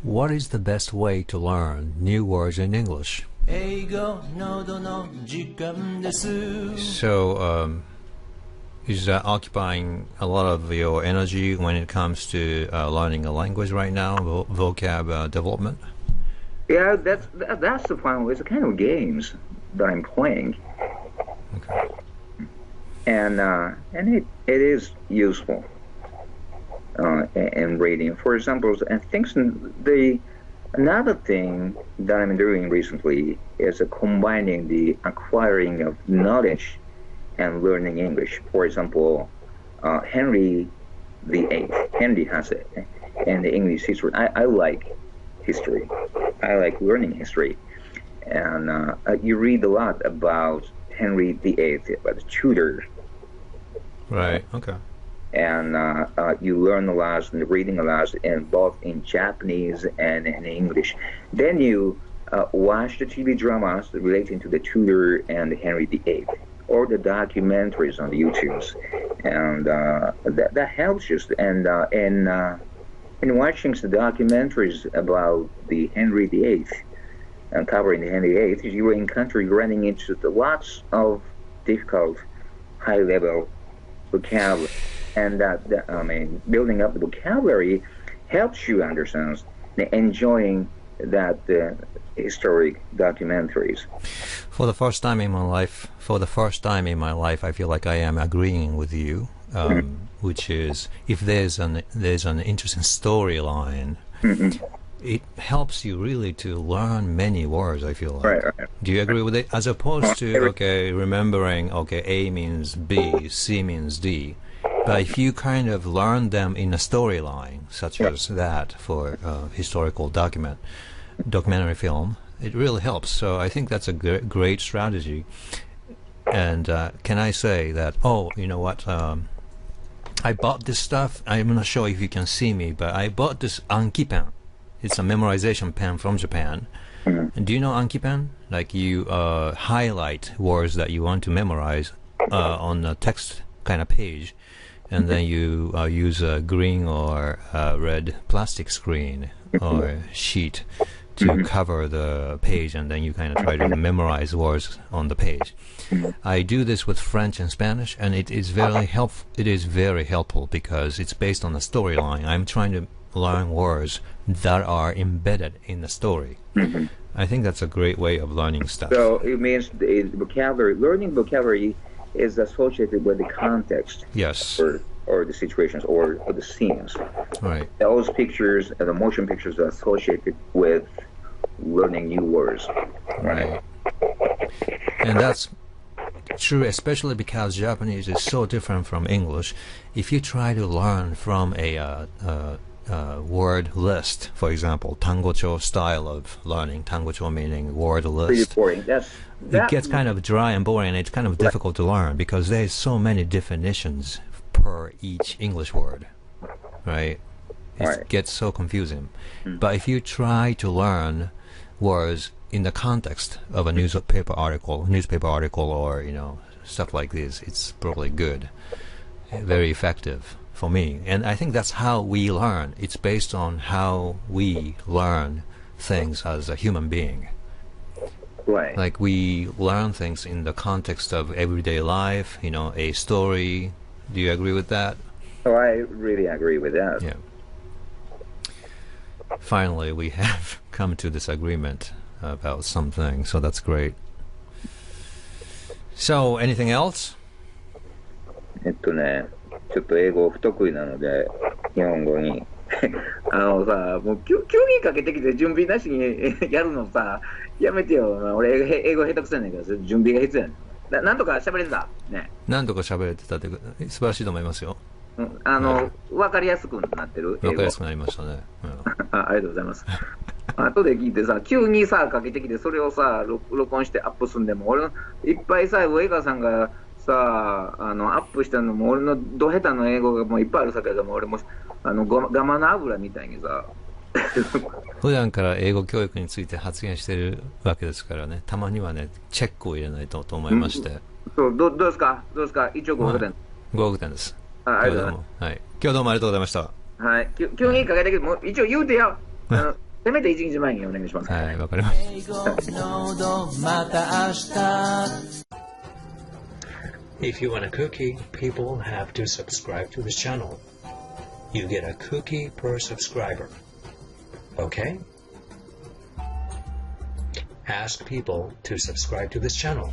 What is the best way to learn new words in English? So, is that occupying a lot of your energy when it comes to learning a language right now, vocab development? Yeah, that's the fun. It's a kind of games that I'm playing, Okay. and it is useful in reading. For example, I think another thing that I'm doing recently is combining the acquiring of knowledge and learning English. For example, Henry VIII. Henry has it, and the English history. I like history. I like learning history, and you read a lot about Henry VIII, about the Tudor. Right. Okay. And you learn a lot and reading a lot, and both in Japanese and in English. Then you watch the TV dramas relating to the Tudor and Henry VIII, or the documentaries on the YouTubes, and that helps you. And in watching the documentaries about the Henry VIII and covering the Henry VIII, you encounter running into lots of difficult, high-level vocabulary. And building up the vocabulary helps you understand enjoying that historic documentaries. For the first time in my life, I feel like I am agreeing with you, which is if there's an interesting storyline, it helps you really to learn many words. I feel like. Right. Do you agree with it? As opposed to remembering A means B, C means D. But if you kind of learn them in a storyline, such as that for historical documentary film, it really helps. So I think that's a great strategy. And can I say that, you know what, I bought this stuff. I'm not sure if you can see me, but I bought this Anki pen. It's a memorization pen from Japan. And do you know Anki pen? Like you highlight words that you want to memorize on a text kind of page. And then you use a green or red plastic screen or sheet to cover the page, and then you kind of try to memorize words on the page. I do this with French and Spanish, and it is very helpful. It is very helpful because it's based on a storyline. I'm trying to learn words that are embedded in the story. I think that's a great way of learning stuff. So it means the vocabulary, learning vocabulary is associated with the context. Yes. Or the situations or the scenes. Right. Those pictures and the motion pictures are associated with learning new words. Right. And that's true, especially because Japanese is so different from English. If you try to learn from a word list, for example, tangocho style of learning, tangocho meaning word list. Pretty boring. It gets kind of dry and boring, and it's kind of difficult to learn because there's so many definitions per each English word, right? It gets so confusing. But if you try to learn words in the context of a newspaper article, or stuff like this, it's probably good, very effective for me. And I think that's how we learn. It's based on how we learn things as a human being. Right. Like we learn things in the context of everyday life, a story. Do you agree with that? Oh, I really agree with that. Yeah. Finally, we have come to this agreement about something, so that's great. So, anything else? ちょっと英語不得意なので、日本語に。もう急にかけてきて準備なしにやるのさ、やめてよ。俺、英語下手くそやねんから、準備が必要やねん。なんとか喋れてたね。なんとか喋れてたって素晴らしいと思いますよ。わかりやすくなってる。わかりやすくなりましたね。ありがとうございます。後で聞いてさ、急にさ、かけてきて、それをさ、録音してアップすんでも、俺のいっぱいさ、上川さんがさ、アップしたのも、俺のど下手の英語がもういっぱいあるさけども、俺もガマの油みたいにさ。普段から英語教育について発言してるわけですからね、たまにはね、チェックを入れないと思いまして。どうですか一応合格点。合格点です。ありがとうございます。はい。今日どうもありがとうございました。はい。急にかけてきて、もう一応言うてよ。せめて1日前にお願いします。はい、わかりました。If you want a cookie, people have to subscribe to this channel. You get a cookie per subscriber. Okay? Ask people to subscribe to this channel.